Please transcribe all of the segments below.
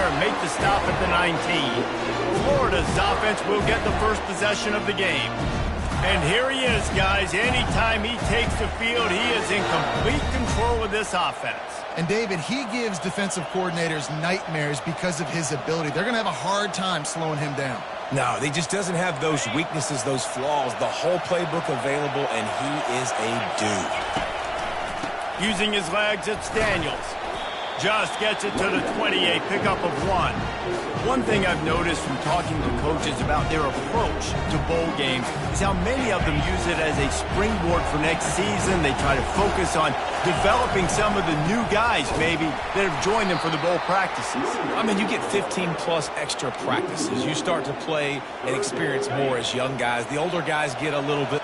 there and make the stop at the 19. Florida's offense will get the first possession of the game. And here he is, guys. Anytime he takes the field, he is in complete control of this offense. And, David, he gives defensive coordinators nightmares because of his ability. They're going to have a hard time slowing him down. No, he just doesn't have those weaknesses, those flaws, the whole playbook available, and he is a dude. Using his legs, it's Daniels. Just gets it to the 28, pickup of 1. One thing I've noticed from talking to coaches about their approach to bowl games is how many of them use it as a springboard for next season. They try to focus on developing some of the new guys, maybe, that have joined them for the bowl practices. I mean, you get 15-plus extra practices. You start to play and experience more as young guys. The older guys get a little bit...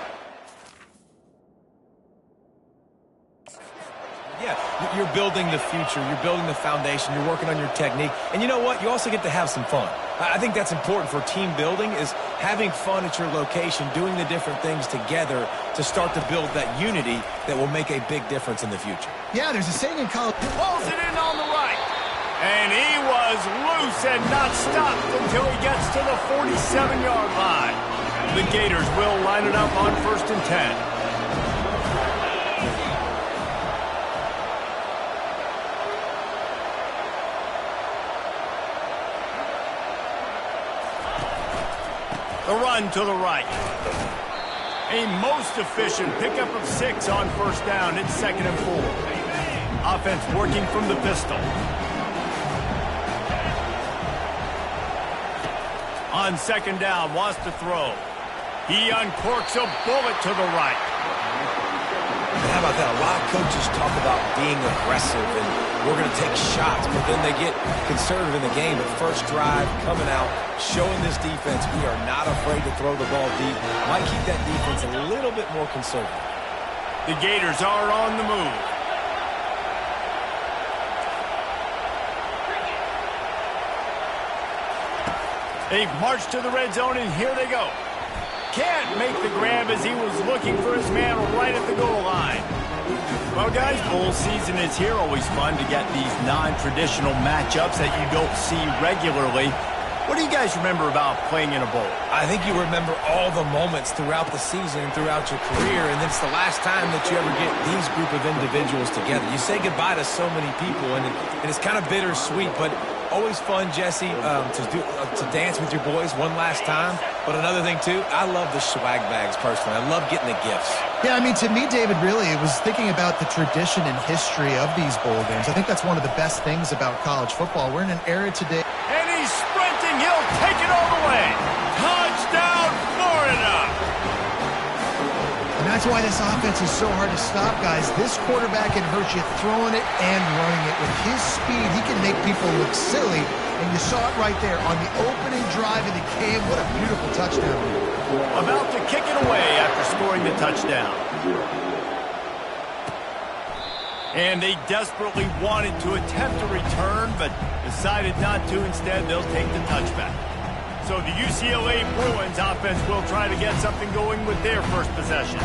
Yeah, you're building the future. You're building the foundation. You're working on your technique. And you know what? You also get to have some fun. I think that's important for team building, is having fun at your location, doing the different things together to start to build that unity that will make a big difference in the future. Yeah, there's a saying in college. Pulls it in on the right. And he was loose and not stopped until he gets to the 47-yard line. The Gators will line it up on 1st and 10. The run to the right. A most efficient pickup of 6 on 1st down. It's 2nd and 4. Offense working from the pistol. On 2nd down, wants to throw. He uncorks a bullet to the right. How about that? A lot of coaches talk about being aggressive and we're going to take shots, but then they get conservative in the game. But first drive, coming out, showing this defense we are not afraid to throw the ball deep. Might keep that defense a little bit more conservative. The Gators are on the move. They've marched to the red zone, and here they go. Can't make the grab as he was looking for his man right at the goal line. Well, guys, bowl season is here. Always fun to get these non-traditional matchups that you don't see regularly. What do you guys remember about playing in a bowl? I think you remember all the moments throughout the season and throughout your career, and it's the last time that you ever get these group of individuals together. You say goodbye to so many people, and it's kind of bittersweet, but always fun, Jesse, to dance with your boys one last time. But another thing, too, I love the swag bags, personally. I love getting the gifts. Yeah, I mean, to me, David, really, it was thinking about the tradition and history of these bowl games. I think that's one of the best things about college football. We're in an era today. And he's sprinting. He'll take it all the way. Touchdown, Florida. And that's why this offense is so hard to stop, guys. This quarterback can hurt you throwing it and running it. With his speed, he can make people look silly. And you saw it right there on the opening drive of the game. What a beautiful touchdown. About to kick it away after scoring the touchdown. And they desperately wanted to attempt a return, but decided not to. Instead, they'll take the touchback. So the UCLA Bruins offense will try to get something going with their first possession.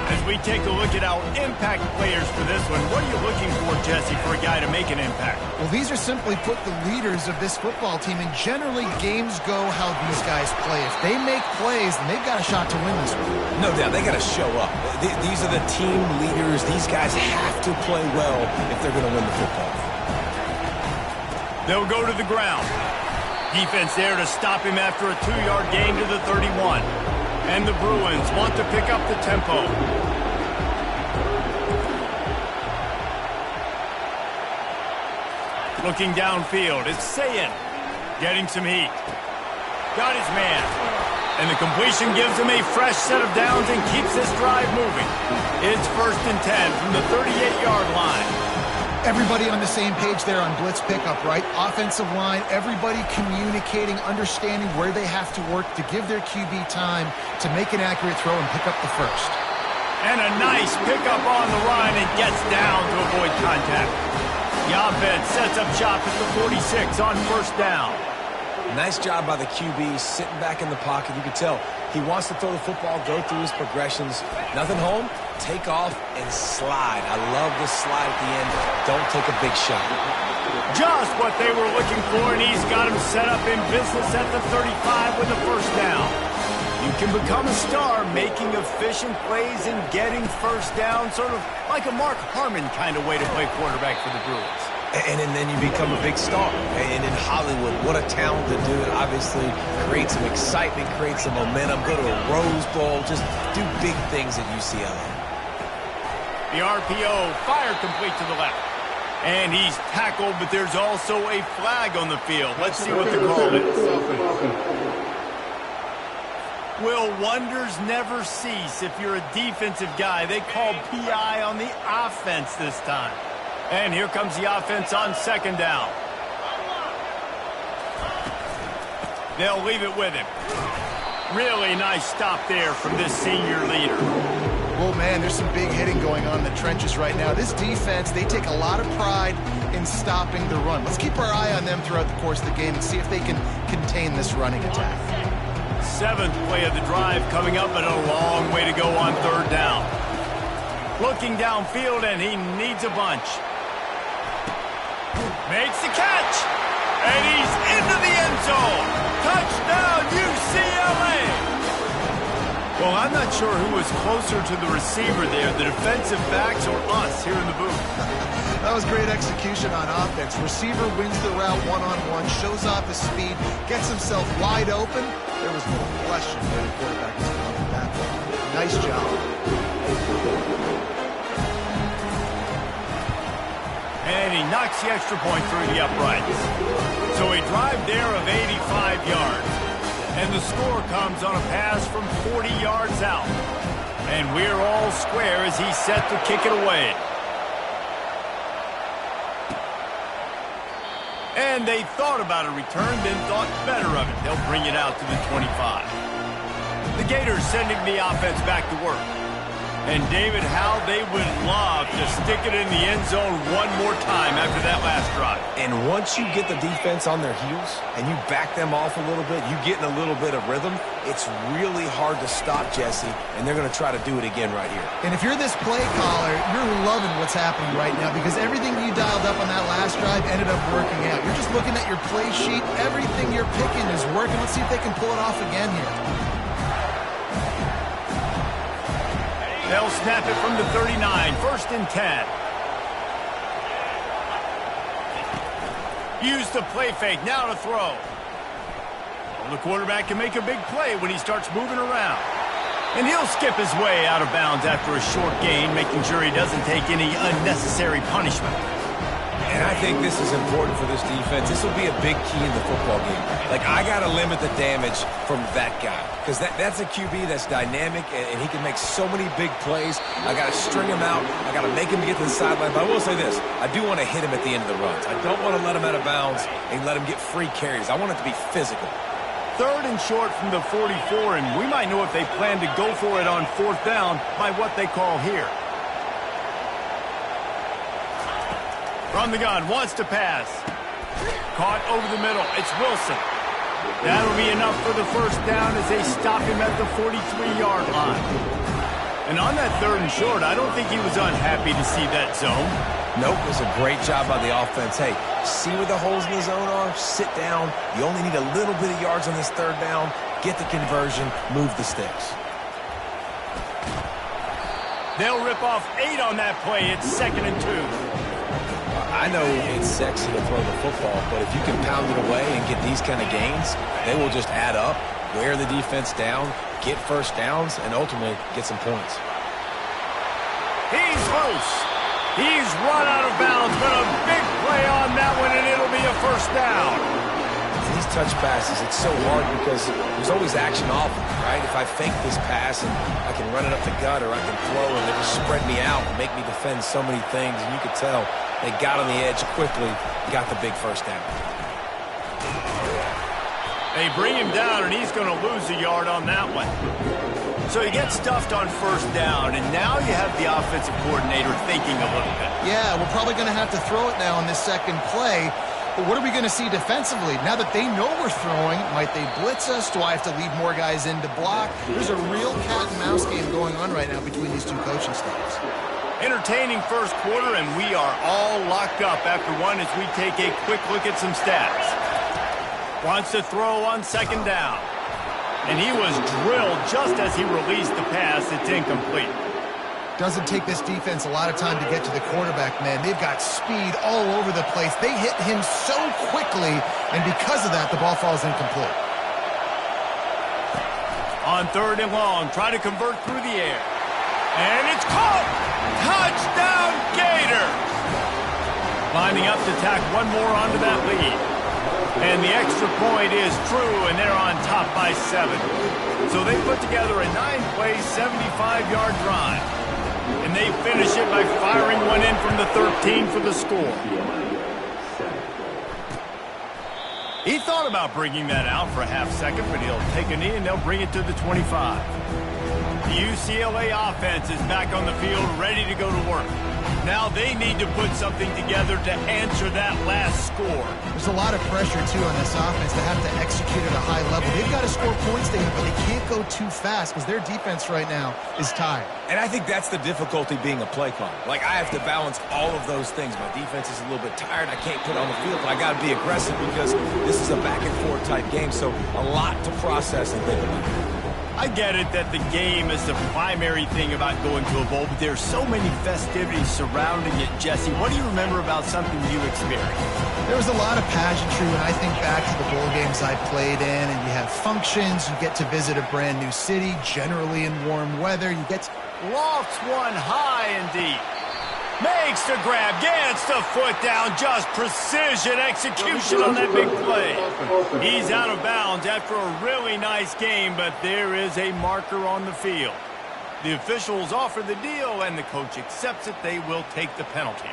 As we take a look at our impact players for this one, what are you looking for, Jesse, for a guy to make an impact? Well, these are simply put the leaders of this football team, and generally games go how these guys play. If they make plays, then they've got a shot to win this one. No doubt, they got to show up. These are the team leaders. These guys have to play well if they're going to win the football. They'll go to the ground. Defense there to stop him after a 2-yard gain to the 31. And the Bruins want to pick up the tempo. Looking downfield, it's Ncaa getting some heat. Got his man. And the completion gives him a fresh set of downs and keeps this drive moving. It's 1st and 10 from the 38-yard line. Everybody on the same page there on blitz pickup, right? Offensive line, everybody communicating, understanding where they have to work to give their QB time to make an accurate throw and pick up the first. And a nice pickup on the run and gets down to avoid contact. The offense sets up shop at the 46 on 1st down. Nice job by the QB, sitting back in the pocket. You can tell he wants to throw the football, go through his progressions. Nothing home, take off, and slide. I love the slide at the end. Don't take a big shot. Just what they were looking for, and he's got him set up in business at the 35 with the first down. You can become a star making efficient plays and getting first down, sort of like a Mark Harmon kind of way to play quarterback for the Bruins. And then you become a big star. And in Hollywood, what a talent to do it. Obviously, create some excitement, create some momentum, go to a Rose Bowl, just do big things at UCLA. The RPO, fire complete to the left. And he's tackled, but there's also a flag on the field. Let's see what the call is. Will wonders never cease if you're a defensive guy. They called PI on the offense this time. And here comes the offense on second down. They'll leave it with him. Really nice stop there from this senior leader. Well, man, there's some big hitting going on in the trenches right now. This defense, they take a lot of pride in stopping the run. Let's keep our eye on them throughout the course of the game and see if they can contain this running attack. Seventh play of the drive coming up, but a long way to go on third down. Looking downfield, and he needs a bunch. Makes the catch, and he's into the end zone. Touchdown, UCLA! Well, I'm not sure who was closer to the receiver there, the defensive backs or us here in the booth. That was great execution on offense. Receiver wins the route one-on-one, shows off his speed, gets himself wide open. There was no question where the quarterback was coming that ball. Nice job. And he knocks the extra point through the uprights. So a drive there of 85 yards. And the score comes on a pass from 40 yards out. And we're all square as he's set to kick it away. And they thought about a return, then thought better of it. They'll bring it out to the 25. The Gators sending the offense back to work. And David, how they would love to stick it in the end zone one more time after that last drive. And once you get the defense on their heels and you back them off a little bit, you get in a little bit of rhythm, it's really hard to stop, Jesse, and they're going to try to do it again right here. And if you're this play caller, you're loving what's happening right now because everything you dialed up on that last drive ended up working out. You're just looking at your play sheet. Everything you're picking is working. Let's see if they can pull it off again here. They'll snap it from the 39, first and 10. Use the play fake, now to throw. Well, the quarterback can make a big play when he starts moving around. And he'll skip his way out of bounds after a short gain, making sure he doesn't take any unnecessary punishment. And I think this is important for this defense. This will be a big key in the football game. Like, I got to limit the damage from that guy because that's a QB that's dynamic, and he can make so many big plays. I got to string him out. I got to make him get to the sideline. But I will say this. I do want to hit him at the end of the runs. I don't want to let him out of bounds and let him get free carries. I want it to be physical. Third and short from the 44, and we might know if they plan to go for it on fourth down by what they call here. From the gun, wants to pass. Caught over the middle. It's Wilson. That'll be enough for the first down as they stop him at the 43-yard line. And on that third and short, I don't think he was unhappy to see that zone. Nope, it was a great job by the offense. Hey, see where the holes in the zone are? Sit down. You only need a little bit of yards on this third down. Get the conversion. Move the sticks. They'll rip off 8 on that play. It's 2nd and 2. I know it's sexy to throw the football, but if you can pound it away and get these kind of gains, they will just add up, wear the defense down, get first downs, and ultimately get some points. He's loose. He's run out of bounds, but a big play on that one, and it'll be a first down. These touch passes, it's so hard because there's always action off them, right? If I fake this pass and I can run it up the gut or I can throw and they just spread me out and make me defend so many things, and you could tell they got on the edge quickly, got the big first down. They bring him down, and he's going to lose a yard on that one. So he gets stuffed on first down, and now you have the offensive coordinator thinking a little bit. Yeah, we're probably going to have to throw it now on this second play. But what are we going to see defensively? Now that they know we're throwing, might they blitz us? Do I have to leave more guys in to block? There's a real cat and mouse game going on right now between these two coaching staffs. Entertaining first quarter, and we are all locked up after one as we take a quick look at some stats. Wants to throw on second down. And he was drilled just as he released the pass. It's incomplete. Doesn't take this defense a lot of time to get to the quarterback, man. They've got speed all over the place. They hit him so quickly, and because of that, the ball falls incomplete. On third and long, try to convert through the air. And it's caught! Touchdown, Gators! Lining up to tack one more onto that lead. And the extra point is true, and they're on top by 7. So they put together a 9-play, 75-yard drive. And they finish it by firing one in from the 13 for the score. He thought about bringing that out for a half second, but he'll take a knee and they'll bring it to the 25. The UCLA offense is back on the field, ready to go to work. Now they need to put something together to answer that last score. There's a lot of pressure, too, on this offense. They have to execute at a high level. They've got to score points, but they can't go too fast because their defense right now is tired. And I think that's the difficulty being a play caller. Like, I have to balance all of those things. My defense is a little bit tired. I can't put it on the field, but I got to be aggressive because this is a back-and-forth type game, so a lot to process and think about. I get it that the game is the primary thing about going to a bowl, but there's so many festivities surrounding it. Jesse, what do you remember about something you experienced? There was a lot of pageantry when I think back to the bowl games I played in, and you have functions, you get to visit a brand new city, generally in warm weather. You get to... Lofts one high and deep. Makes the grab, gets the foot down, just precision execution on that big play. He's out of bounds after a really nice game, but there is a marker on the field. The officials offer the deal, and the coach accepts it. They will take the penalty.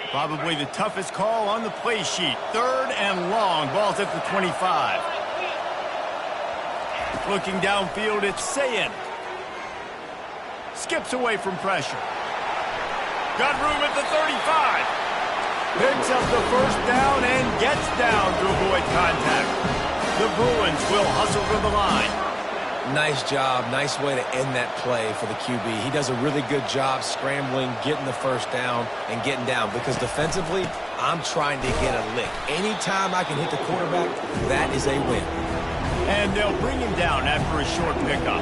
Probably the toughest call on the play sheet. Third and long. Ball's at the 25. Looking downfield, it's Ncaa. Skips away from pressure. Got room at the 35. Picks up the first down and gets down to avoid contact. The Bruins will hustle to the line. Nice job. Nice way to end that play for the QB. He does a really good job scrambling, getting the first down, and getting down. Because defensively, I'm trying to get a lick. Anytime I can hit the quarterback, that is a win. And they'll bring him down after a short pickup.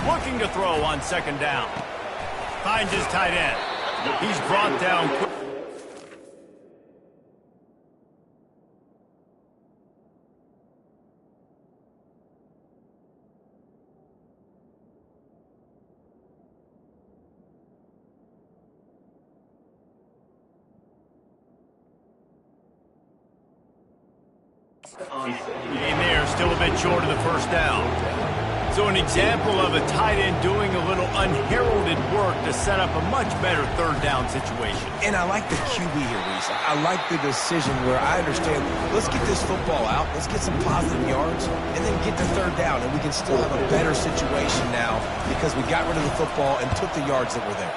Looking to throw on second down. Finds his tight end. He's brought down quick. In there, still a bit short of the first down. So an example of a tight end doing a little unheralded work to set up a much better third down situation. And I like the QB here, Reese. I like the decision where I understand, let's get this football out, let's get some positive yards, and then get to third down, and we can still have a better situation now because we got rid of the football and took the yards that were there.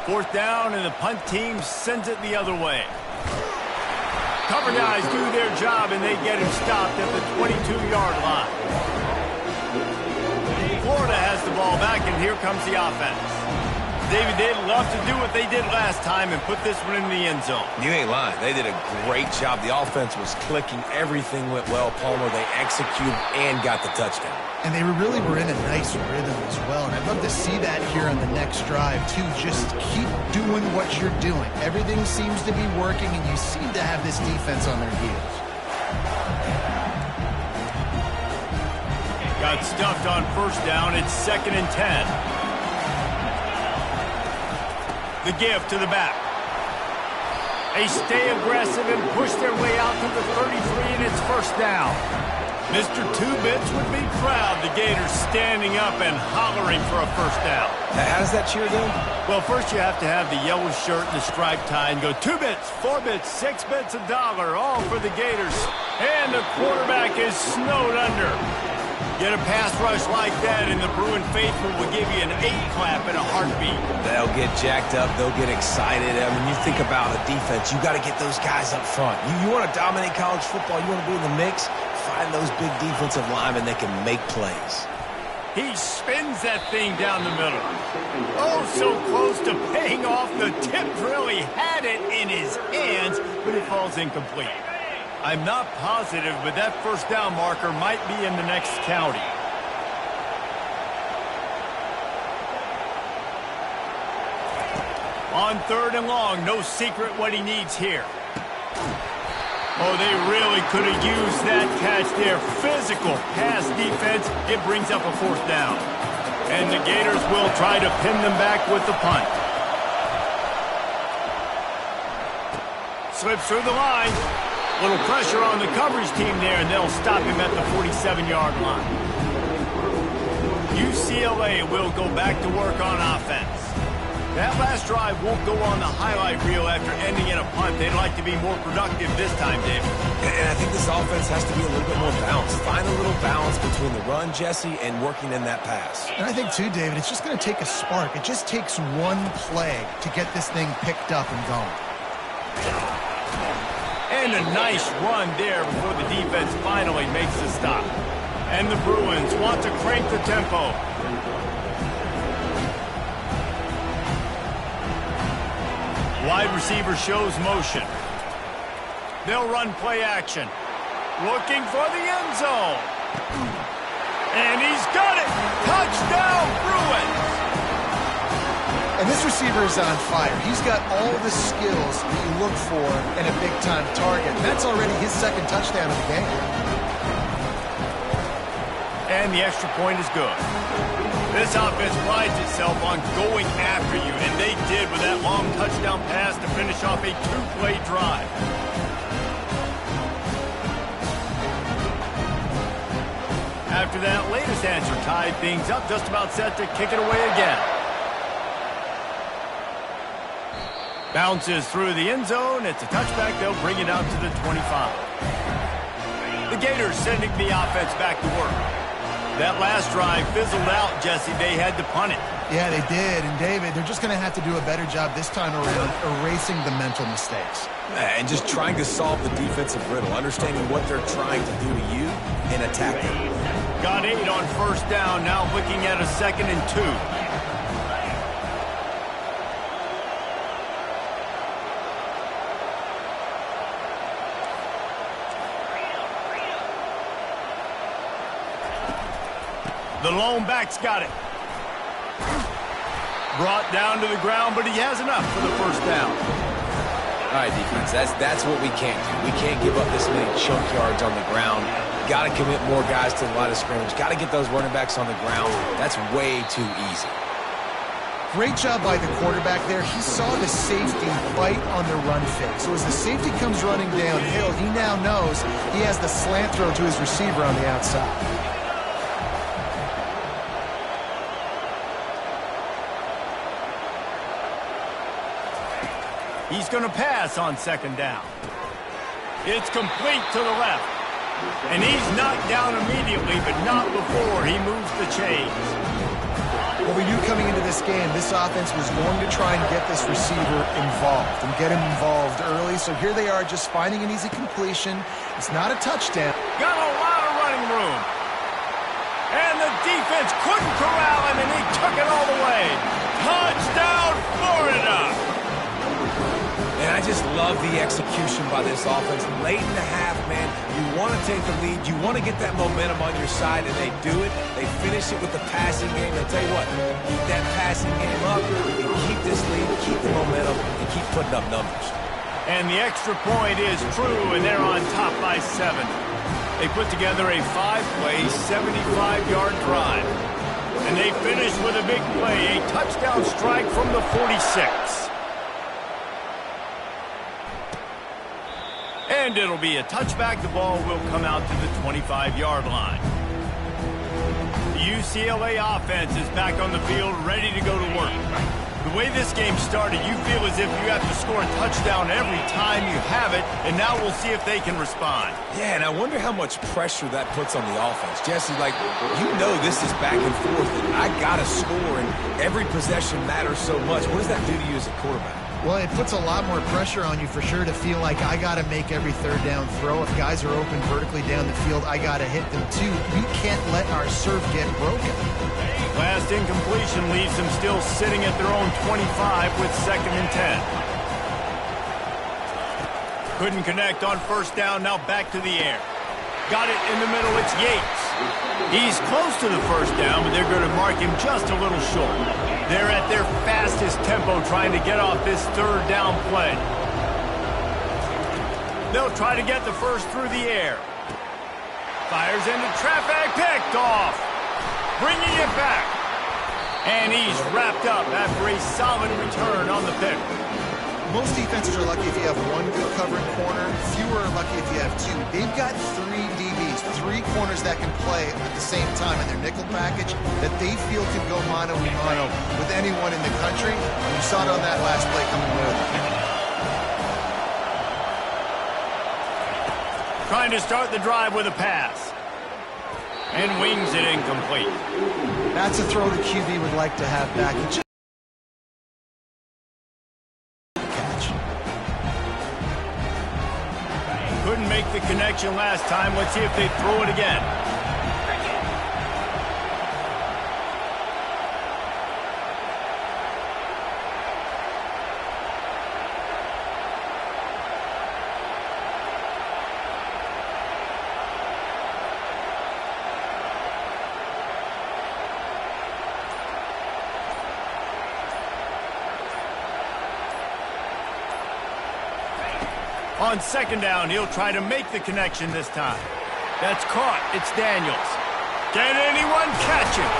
Fourth down, and the punt team sends it the other way. Cover guys do their job, and they get him stopped at the 22-yard line. Florida has the ball back, and here comes the offense. David, they'd love to do what they did last time and put this one in the end zone. You ain't lying. They did a great job. The offense was clicking. Everything went well, Palmer. They executed and got the touchdown. And they really were in a nice rhythm as well. And I'd love to see that here on the next drive, too. Just keep doing what you're doing. Everything seems to be working, and you seem to have this defense on their heels. Got stuffed on first down. It's 2nd and 10. The give to the back. They stay aggressive and push their way out to the 33, and it's first down. Mr. Two-Bits would be proud. The Gators standing up and hollering for a first down. How does that cheer go? Well, first you have to have the yellow shirt and the striped tie and go 2 bits, 4 bits, 6 bits, $1, all for the Gators. And the quarterback is snowed under. Get a pass rush like that, and the Bruin faithful will give you an 8-clap in a heartbeat. They'll get jacked up. They'll get excited. I mean, you think about a defense. You got to get those guys up front. You want to dominate college football. You want to be in the mix. Find those big defensive linemen that can make plays. He spins that thing down the middle. Oh, so close to paying off. The tip really had it in his hands, but it falls incomplete. I'm not positive, but that first down marker might be in the next county. On 3rd and long, no secret what he needs here. Oh, they really could have used that catch there. Physical pass defense. It brings up a 4th down. And the Gators will try to pin them back with the punt. Slips through the line. Little pressure on the coverage team there, and they'll stop him at the 47-yard line. UCLA will go back to work on offense. That last drive won't go on the highlight reel after ending in a punt. They'd like to be more productive this time, David. And I think this offense has to be a little bit more balanced. Find a little balance between the run, Jesse, and working in that pass. And I think, too, David, it's just going to take a spark. It just takes one play to get this thing picked up and going. And a nice run there before the defense finally makes the stop. And the Bruins want to crank the tempo. Wide receiver shows motion. They'll run play action. Looking for the end zone. And he's got it. Touchdown, Bruins. And this receiver is on fire. He's got all the skills that you look for in a big-time target. That's already his 2nd touchdown of the game. And the extra point is good. This offense prides itself on going after you, and they did with that long touchdown pass to finish off a 2-play drive. After that latest answer tied things up, just about set to kick it away again. Bounces through the end zone. It's a touchback. They'll bring it out to the 25. The Gators sending the offense back to work. That last drive fizzled out, Jesse. They had to punt it. Yeah, they did. And, David, they're just going to have to do a better job this time around erasing the mental mistakes. And just trying to solve the defensive riddle, understanding what they're trying to do to you and attack it. Got 8 on first down. Now looking at a 2nd and 2. The lone back's got it. Brought down to the ground, but he has enough for the first down. All right, defense, that's what we can't do. We can't give up this many chunk yards on the ground. Got to commit more guys to the line of scrimmage. Got to get those running backs on the ground. That's way too easy. Great job by the quarterback there. He saw the safety bite on the run fake. So as the safety comes running downhill, he now knows he has the slant throw to his receiver on the outside. He's going to pass on 2nd down. It's complete to the left. And he's knocked down immediately, but not before he moves the chains. Well, we knew coming into this game, this offense was going to try and get this receiver involved and get him involved early. So here they are just finding an easy completion. It's not a touchdown. Got a lot of running room. And the defense couldn't corral him, and he took it all the way. Touchdown, Florida! And I just love the execution by this offense. Late in the half, man, you want to take the lead. You want to get that momentum on your side, and they do it. They finish it with the passing game. I'll tell you what, keep that passing game up and keep this lead, keep the momentum, and keep putting up numbers. And the extra point is true, and they're on top by 7. They put together a 5-play, 75-yard drive. And they finish with a big play, a touchdown strike from the 46. And it'll be a touchback. The ball will come out to the 25-yard line. The UCLA offense is back on the field, ready to go to work. The way this game started, you feel as if you have to score a touchdown every time you have it, and now we'll see if they can respond. Yeah, and I wonder how much pressure that puts on the offense. Jesse, like, you know this is back and forth, and I got to score, and every possession matters so much. What does that do to you as a quarterback? Well, it puts a lot more pressure on you for sure to feel like I got to make every third down throw. If guys are open vertically down the field, I got to hit them too. We can't let our serve get broken. Last incompletion leaves them still sitting at their own 25 with 2nd and 10. Couldn't connect on first down, now back to the air. Got it in the middle, it's Yates. He's close to the first down, but they're going to mark him just a little short. They're at their fastest tempo trying to get off this third down play. They'll try to get the first through the air. Fires into traffic, picked off. Bringing it back. And he's wrapped up after a solid return on the pick. Most defenses are lucky if you have one good covering corner. Fewer are lucky if you have two. They've got 3 DBs, 3 corners that can play at the same time in their nickel package that they feel can go mano-a-mano with anyone in the country. And you saw it on that last play coming with. Trying to start the drive with a pass. And wings it incomplete. That's a throw the QB would like to have back. Catch. Couldn't make the connection last time. Let's see if they throw it again. On 2nd down, he'll try to make the connection this time. That's caught. It's Daniels. Can anyone catch him?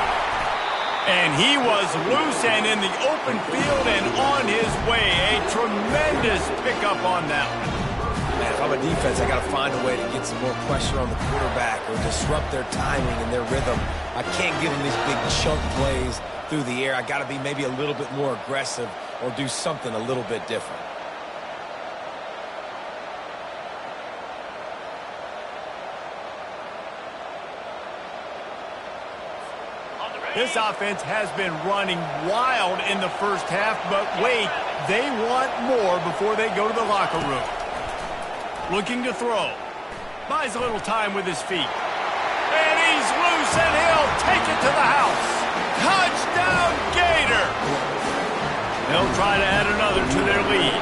And he was loose and in the open field and on his way. A tremendous pickup on that one. Man, if I'm a defense, I got to find a way to get some more pressure on the quarterback or disrupt their timing and their rhythm. I can't give them these big chunk plays through the air. I got to be maybe a little bit more aggressive or do something a little bit different. This offense has been running wild in the first half, but wait, they want more before they go to the locker room. Looking to throw. Buys a little time with his feet. And he's loose, and he'll take it to the house. Touchdown, Gator! They'll try to add another to their lead.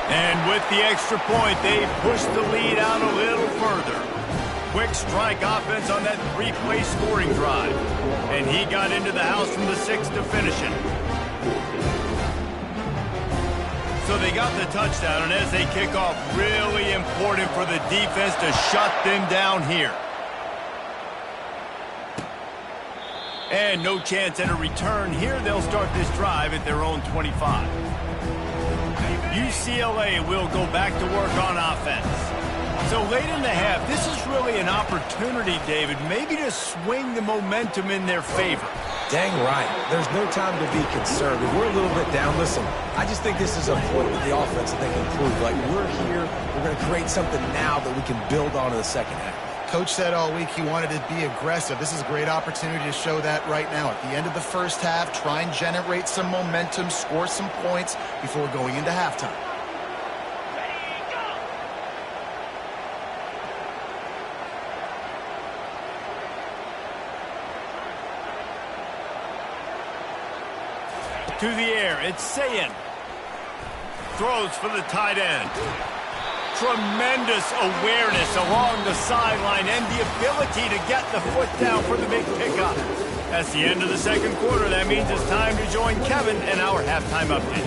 And with the extra point, they push the lead out a little further. Quick strike offense on that 3-play scoring drive. And he got into the house from the 6 to finish it. So they got the touchdown, and as they kick off, really important for the defense to shut them down here. And no chance at a return here. They'll start this drive at their own 25. UCLA will go back to work on offense. So late in the half, this is really an opportunity, David, maybe to swing the momentum in their favor. Dang right. There's no time to be concerned. If we're a little bit down, listen, I just think this is a point with the offense that they can improve. Like, we're here, we're going to create something now that we can build on in the second half. Coach said all week he wanted to be aggressive. This is a great opportunity to show that right now. At the end of the first half, try and generate some momentum, score some points before going into halftime. To the air, it's Sayin. Throws for the tight end. Tremendous awareness along the sideline and the ability to get the foot down for the big pickup. That's the end of the second quarter. That means it's time to join Kevin and our halftime update.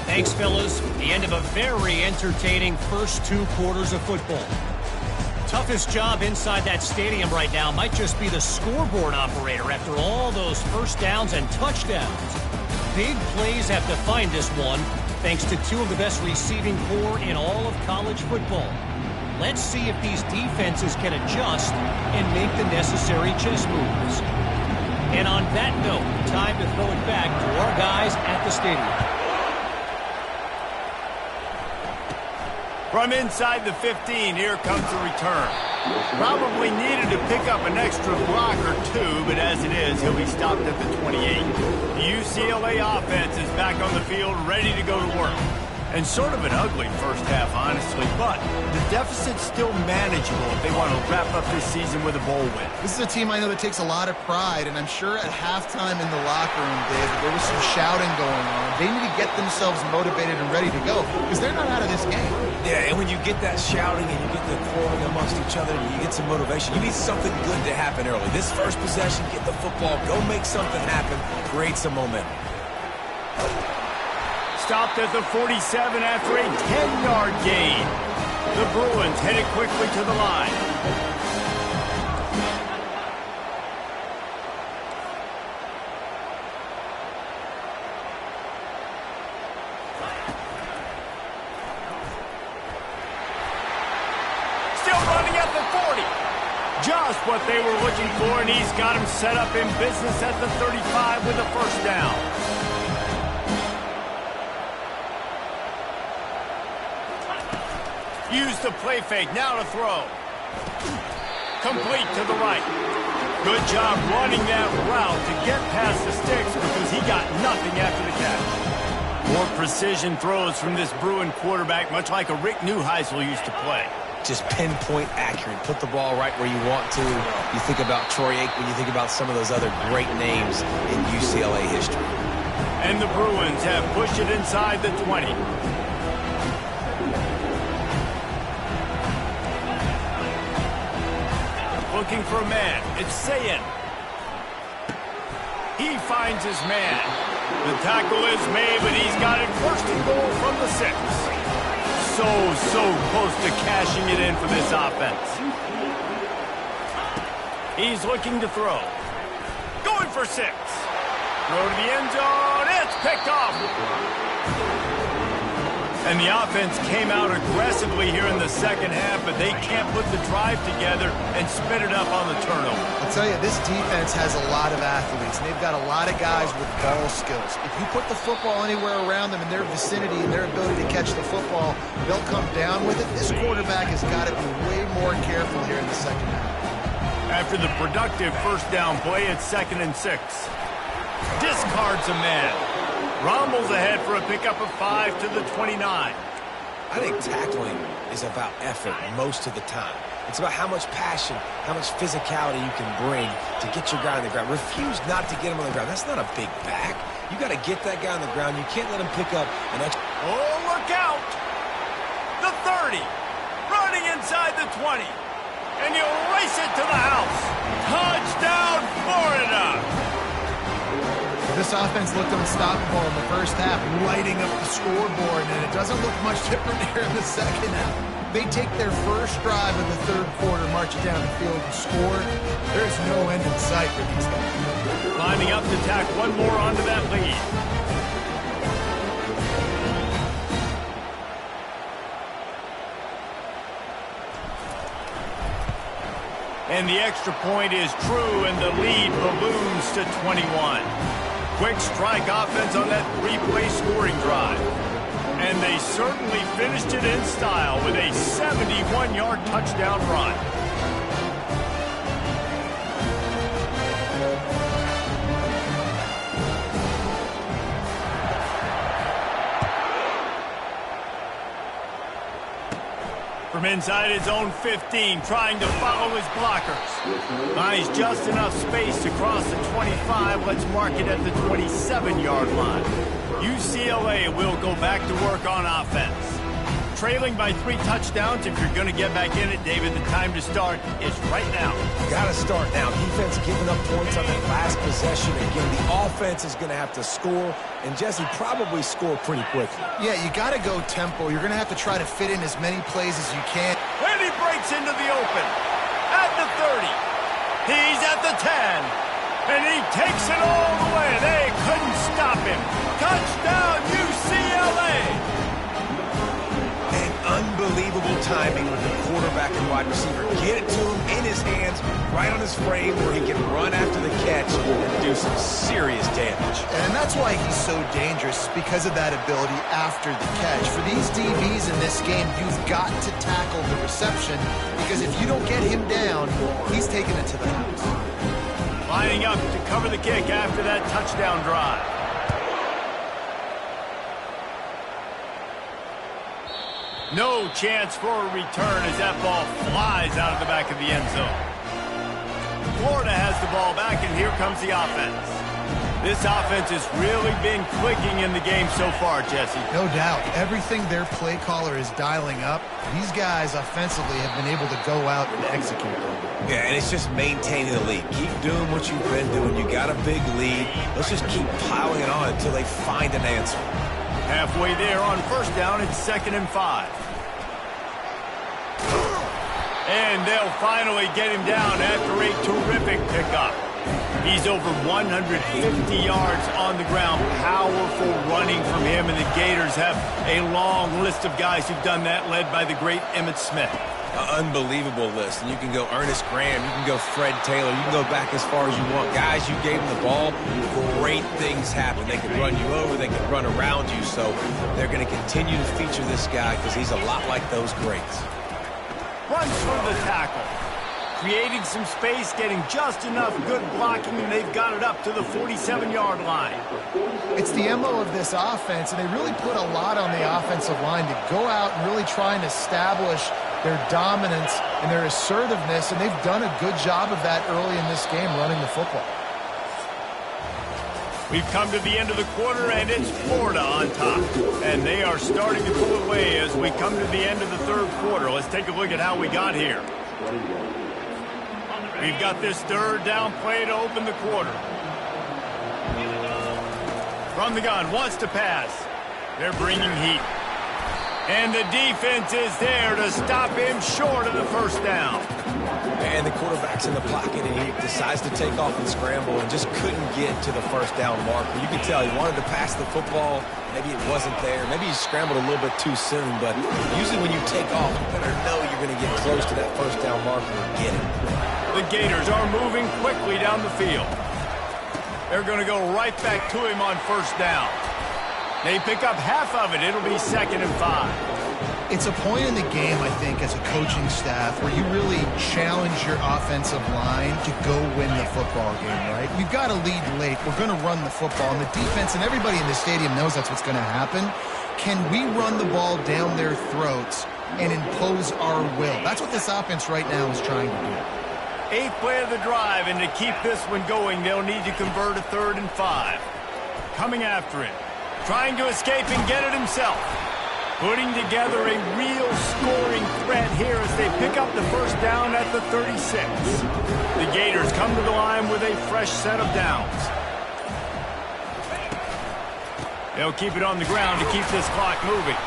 Thanks, fellas. The end of a very entertaining first 2 quarters of football. Toughest job inside that stadium right now might just be the scoreboard operator after all those first downs and touchdowns. Big plays have defined this one, thanks to two of the best receiving corps in all of college football. Let's see if these defenses can adjust and make the necessary chess moves. And on that note, time to throw it back to our guys at the stadium. From inside the 15, here comes the return. Probably needed to pick up an extra block or two, but as it is, he'll be stopped at the 28. The UCLA offense is back on the field, ready to go to work. And sort of an ugly first half, honestly, but the deficit's still manageable if they want to wrap up this season with a bowl win. This is a team I know that takes a lot of pride, and I'm sure at halftime in the locker room, David, there was some shouting going on. They need to get themselves motivated and ready to go, because they're not out of this game. Yeah, and when you get that shouting and you get the quarreling amongst each other and you get some motivation, you need something good to happen early. This first possession, get the football, go make something happen, create some momentum. Stopped at the 47 after a 10-yard gain. The Bruins headed quickly to the line. Still running at the 40. Just what they were looking for, and he's got him set up in business at the 35 with a first down. Use the play fake, now to throw. Complete to the right. Good job running that route to get past the sticks because he got nothing after the catch. More precision throws from this Bruin quarterback, much like a Rick Neuheisel used to play. Just pinpoint accurate. Put the ball right where you want to. You think about Troy Aikman, you think about some of those other great names in UCLA history. And the Bruins have pushed it inside the 20. Looking for a man. It's Ncaa. He finds his man. The tackle is made, but he's got it first and goal from the 6. So close to cashing it in for this offense. He's looking to throw. Going for 6. Throw to the end zone. It's picked off. And the offense came out aggressively here in the second half, but they can't put the drive together and spit it up on the turnover. I'll tell you, this defense has a lot of athletes, and they've got a lot of guys with ball skills. If you put the football anywhere around them in their vicinity and their ability to catch the football, they'll come down with it. This quarterback has got to be way more careful here in the second half. After the productive first down play, it's 2nd and 6. Discards a man. Rommel's ahead for a pickup of 5 to the 29. I think tackling is about effort most of the time. It's about how much passion, how much physicality you can bring to get your guy on the ground. Refuse not to get him on the ground. That's not a big back. You got to get that guy on the ground. You can't let him pick up an extra. Oh, look out! The 30. Running inside the 20. And you'll race it to the house. Touchdown, Florida! This offense looked unstoppable in the first half, lighting up the scoreboard, and it doesn't look much different here in the second half. They take their first drive of the third quarter, march it down the field, and score. There's no end in sight for these guys. Lining up to tack one more onto that lead. And the extra point is true, and the lead balloons to 21. Quick strike offense on that 3-play scoring drive. And they certainly finished it in style with a 71-yard touchdown run. From inside his own 15, trying to follow his blockers. Buys just enough space to cross the 25. Let's mark it at the 27-yard line. UCLA will go back to work on offense. Trailing by 3 touchdowns, if you're going to get back in it, David, the time to start is right now. Got to start now. Defense giving up points on that last possession. Again, the offense is going to have to score, and Jesse probably score pretty quickly. Yeah, you got to go tempo. You're going to have to try to fit in as many plays as you can. And he breaks into the open. At the 30. He's at the 10. And he takes it all the way. They couldn't stop him. Touchdown, UCLA! Unbelievable timing with the quarterback and wide receiver. Get it to him in his hands, right on his frame where he can run after the catch and do some serious damage. And that's why he's so dangerous, because of that ability after the catch. For these DBs in this game, you've got to tackle the reception, because if you don't get him down, he's taking it to the house. Lining up to cover the kick after that touchdown drive. No chance for a return as that ball flies out of the back of the end zone. Florida has the ball back, and here comes the offense. This offense has really been clicking in the game so far, Jesse. No doubt. Everything their play caller is dialing up, these guys offensively have been able to go out and execute. Yeah, and it's just maintaining the lead. Keep doing what you've been doing. You got a big lead. Let's just keep piling it on until they find an answer. Halfway there on first down, it's 2nd and 5. And they'll finally get him down after a terrific pickup. He's over 150 yards on the ground. Powerful running from him, and the Gators have a long list of guys who've done that, led by the great Emmitt Smith. Unbelievable list. And you can go Ernest Graham, you can go Fred Taylor, you can go back as far as you want. Guys, you gave them the ball, great things happen. They can run you over, they can run around you. So they're going to continue to feature this guy because he's a lot like those greats. Runs for the tackle. Creating some space, getting just enough good blocking, and they've got it up to the 47-yard line. It's the MO of this offense, and they really put a lot on the offensive line to go out and really try and establish their dominance and their assertiveness, and they've done a good job of that early in this game, running the football. We've come to the end of the quarter, and it's Florida on top. And they are starting to pull away as we come to the end of the third quarter. Let's take a look at how we got here. We've got this third down play to open the quarter. From the gun, wants to pass. They're bringing heat. And the defense is there to stop him short of the first down. And the quarterback's in the pocket, and he decides to take off and scramble and just couldn't get to the first down marker. You can tell he wanted to pass the football. Maybe it wasn't there. Maybe he scrambled a little bit too soon. But usually when you take off, you better know you're going to get close to that first down marker and get it. The Gators are moving quickly down the field. They're going to go right back to him on first down. They pick up half of it. It'll be 2nd and 5. It's a point in the game, I think, as a coaching staff where you really challenge your offensive line to go win the football game, right? We've got to lead late. We're going to run the football. And the defense and everybody in the stadium knows that's what's going to happen. Can we run the ball down their throats and impose our will? That's what this offense right now is trying to do. 8th play of the drive, and to keep this one going, they'll need to convert a 3rd and 5. Coming after it. Trying to escape and get it himself. Putting together a real scoring threat here as they pick up the first down at the 36. The Gators come to the line with a fresh set of downs. They'll keep it on the ground to keep this clock moving.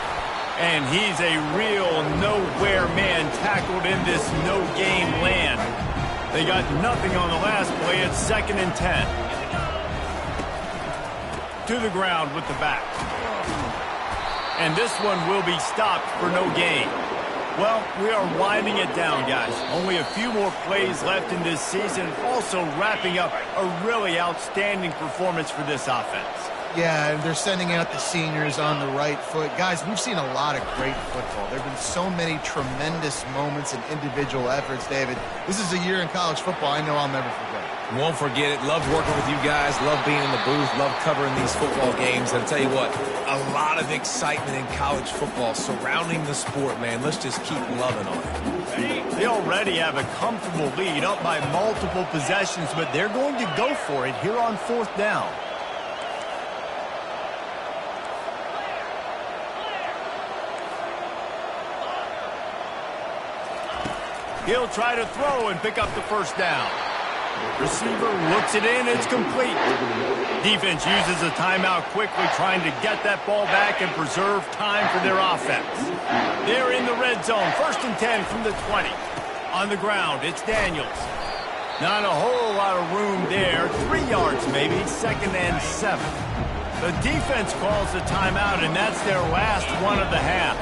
And he's a real nowhere man tackled in this no-game land. They got nothing on the last play. It's 2nd and 10. To the ground with the back. And this one will be stopped for no gain. Well, we are winding it down, guys. Only a few more plays left in this season. Also wrapping up a really outstanding performance for this offense. Yeah, and they're sending out the seniors on the right foot. Guys, we've seen a lot of great football. There have been so many tremendous moments and individual efforts, David. This is a year in college football I know I'll never forget. Won't forget it. Loved working with you guys. Loved being in the booth. Loved covering these football games. And I'll tell you what, a lot of excitement in college football surrounding the sport, man. Let's just keep loving on it. They already have a comfortable lead up by multiple possessions, but they're going to go for it here on 4th down. He'll try to throw and pick up the first down. Receiver looks it in. It's complete. Defense uses a timeout quickly, trying to get that ball back and preserve time for their offense. They're in the red zone. 1st and 10 from the 20. On the ground, it's Daniels. Not a whole lot of room there. 3 yards maybe. 2nd and 7. The defense calls the timeout, and that's their last one of the half.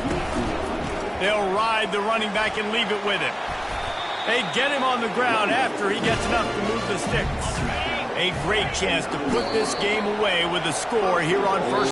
They'll ride the running back and leave it with him. They get him on the ground after he gets enough to move the sticks. A great chance to put this game away with a score here on first.